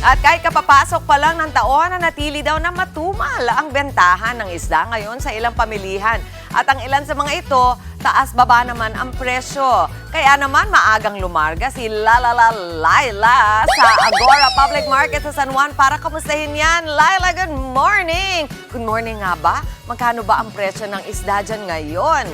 At kahit kapapasok pa lang ng taon, nanatili daw na matumal ang bentahan ng isda ngayon sa ilang pamilihan. At ang ilan sa mga ito, taas-baba naman ang presyo. Kaya naman maagang lumarga si Laila sa Agora Public Market sa San Juan para kamustahin yan. Laila, good morning! Good morning nga ba? Magkano ba ang presyo ng isda dyan ngayon?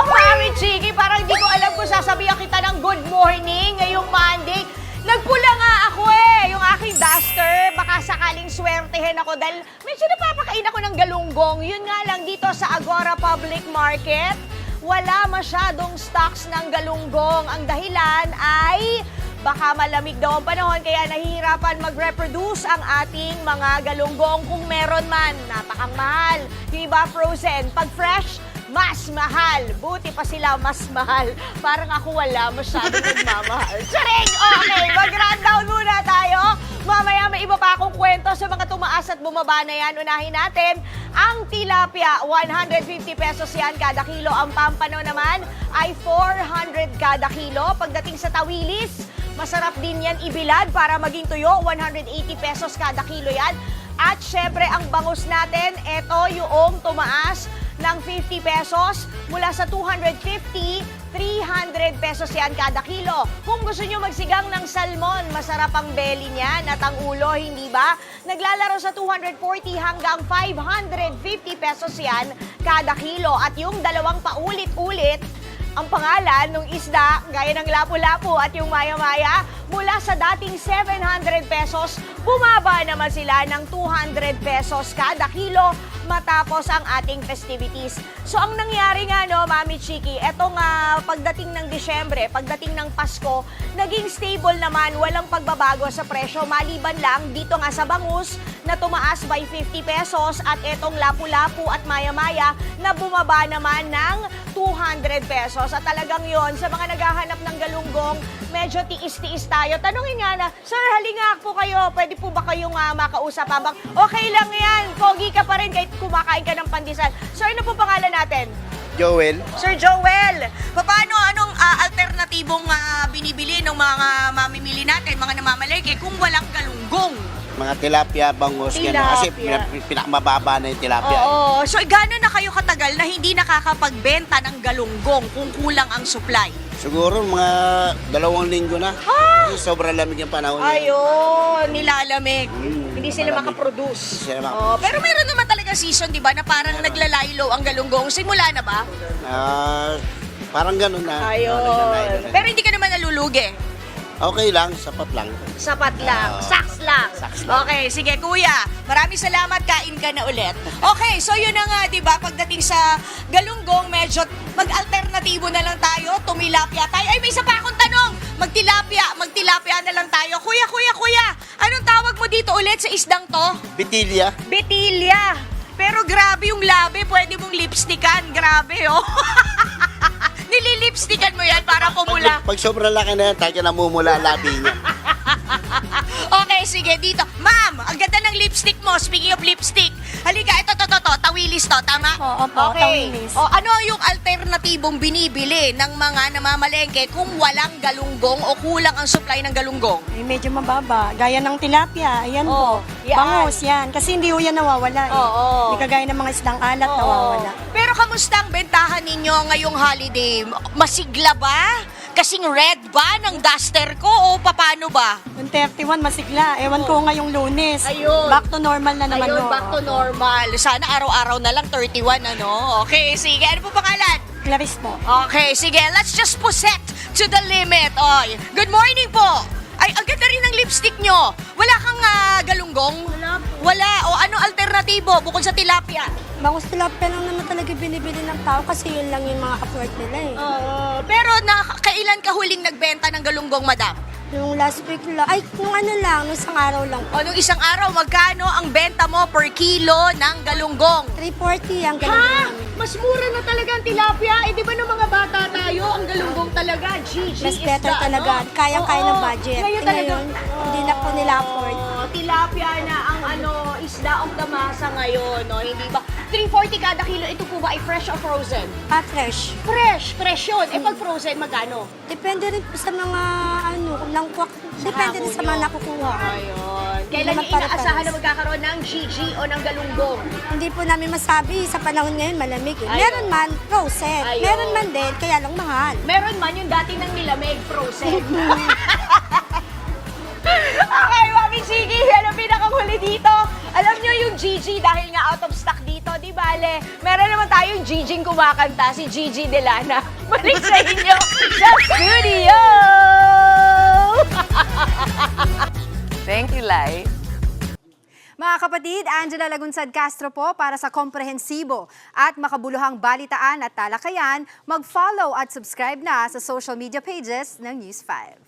Mami Chiki, parang hindi ko alam kung sasabihan kita ng good morning ngayong Monday. Nagpula nga ako yung aking duster. Baka sakaling swertehin ako dahil medyo napapakain ako ng galunggong. Yun nga lang dito sa Agora Public Market, wala masyadong stocks ng galunggong. Ang dahilan ay baka malamig daw ang panahon kaya nahihirapan mag-reproduce ang ating mga galunggong. Kung meron man, napakang mahal. Yung iba frozen. Pag fresh, mas mahal. Buti pa sila mas mahal. Parang ako wala masyadong nagmamahal. Charing! Okay, mag-rundown muna tayo. Mamaya may iba pa akong kwento sa mga tumaas at bumaba na yan. Unahin natin ang tilapia. 150 pesos yan kada kilo. Ang pampano naman ay 400 kada kilo. Pagdating sa tawilis, masarap din yan ibilad para maging tuyo. 180 pesos kada kilo yan. At syempre ang bangus natin, ito yung tumaas ng 50 pesos mula sa 250, 300 pesos yan kada kilo. Kung gusto nyo magsigang ng salmon, masarap ang belly niyan at ang ulo, hindi ba? Naglalaro sa 240 hanggang 550 pesos yan kada kilo. At yung dalawang paulit-ulit, ang pangalan ng isda, gaya ng lapu-lapu at yung maya-maya, mula sa dating 700 pesos, bumaba naman sila ng 200 pesos kada kilo matapos ang ating festivities. So ang nangyari nga, no, Mami Chiki, etong pagdating ng Disyembre, pagdating ng Pasko, naging stable naman, walang pagbabago sa presyo, maliban lang dito nga sa bangus na tumaas by 50 pesos at etong lapu-lapu at maya-maya na bumaba naman ng 200 pesos. At talagang yon sa mga naghahanap ng galunggong, medyo tiis-tiis tayo. Tanungin nga na, Sir, halinga po kayo, pwede po ba kayong makausap habang okay lang yan, pogi ka pa rin kahit kumakain ka ng pandesal. Sir, ano po pangalan natin? Joel. Sir Joel, anong alternatibong binibili ng mga mamimili natin, mga namamalengke kung walang galunggong? Mga tilapia, bangus, gano'n. Kasi pinakamababa na yung tilapia. Oo. So, gano'n na kayo katagal na hindi nakakapagbenta ng galunggong kung kulang ang supply? Siguro mga 2 linggo na. Kasi sobrang lamig yung panahon. Ayun, nilalamig. Hindi sila malamig. makaproduce. Hindi sila makaproduce. Pero meron naman talaga season, di ba, na parang naglalaylo ang galunggong. Simula na ba? Parang gano'n na. Ayun. Pero hindi ka naman nalulugi. Okay lang, sapat lang. Sapat lang. Saks lang. Saks lang. Okay, sige kuya. Maraming salamat. Kain ka na ulit. Okay, so yun na nga, di ba? Pagdating sa galunggong, medyo mag-alternatibo na lang tayo. Tumilapia tayo. Ay, may isa pa akong tanong. Magtilapia na lang tayo. Kuya. Anong tawag mo dito ulit sa isdang to? Bitilya. Bitilya. Pero grabe yung labi. Pwede mong lipstickan. Grabe, oh. Nililipstickan mo yan para pumula. Pag sobrang laki na yan, tayo namumula ang labi niya. Okay, sige, dito. Ma'am, ang ganda ng lipstick mo. Speaking of lipstick, halika, ito, tawilis to, tama? Oo po, tawilis. O, ano yung alternatibong binibili ng mga namamalengke kung walang galunggong o kulang ang supply ng galunggong? Ay, medyo mababa. Gaya ng tilapia, ayan Oo, po. yan. Bangus, yan. Kasi hindi ho yan nawawala eh. Oo. Hindi kagaya ng mga isdang alat, Oo. nawawala. Pero kamusta ang bentahan ninyo ngayong holiday? Masigla ba? Kasing red ba ng duster ko o paano ba? Yung 31, masigla. Ewan ko ngayong Lunes. Ayun. Back to normal na naman. Ayun, ho. back to normal. Sana araw-araw na lang 31, ano? Okay, sige. Ano po pangalan? Clarice po. Okay, sige. Let's just puset to the limit. Oy, good morning po. Ay, ang ganda rin ng lipstick nyo. Wala kang galunggong? Wala po. Wala. O ano alternatibo bukod sa tilapia? Bangus tilapia lang naman talaga binibili ng tao kasi yun lang yung mga afford nila eh. Pero kailan ka huling nagbenta ng galunggong, madam? Yung last week lang, ay nung ano lang, nung isang araw lang po. O nung isang araw, magkano ang benta mo per kilo ng galunggong? 340 ang ganun. Ha? Mas mura na talaga ang tilapia. Eh, di ba nung mga bata tayo, ang galunggong talaga, GG Mas better isda, talaga. no? Kayang-kaya Oo. ng budget. Ngayon Eh, talaga, ngayon, hindi na po nila afford. Tilapia na ang isda of the masa ngayon, no? Hindi ba? 340 kada kilo, ito po ba ay fresh or frozen? Fresh. Fresh yun. Eh pag frozen, magkano? Depende rin po sa mga langkwak. Depende din sa mga nakukuha. Ayun. Kailan naman niyo pare-pares. inaasahan na magkakaroon ng GG o ng galunggong? Hindi po namin masabi sa panahon ngayon malamig. Ayun. Meron man frozen. Ayun. Meron man din, kaya lang mahal. Meron man yung dati ng nilamig, frozen. Okay, Mami Chiki, yan ang pinakahuli dito. Alam nyo yung Gigi, dahil nga out of stock dito, di bale, meron naman tayong Gigi kumakanta, si Gigi Delana. Balik sa inyo sa studio! Thank you, Lai. Mga kapatid, Angela Lagunsad Castro po para sa komprehensibo at makabuluhang balitaan at talakayan. Mag-follow at subscribe na sa social media pages ng News 5.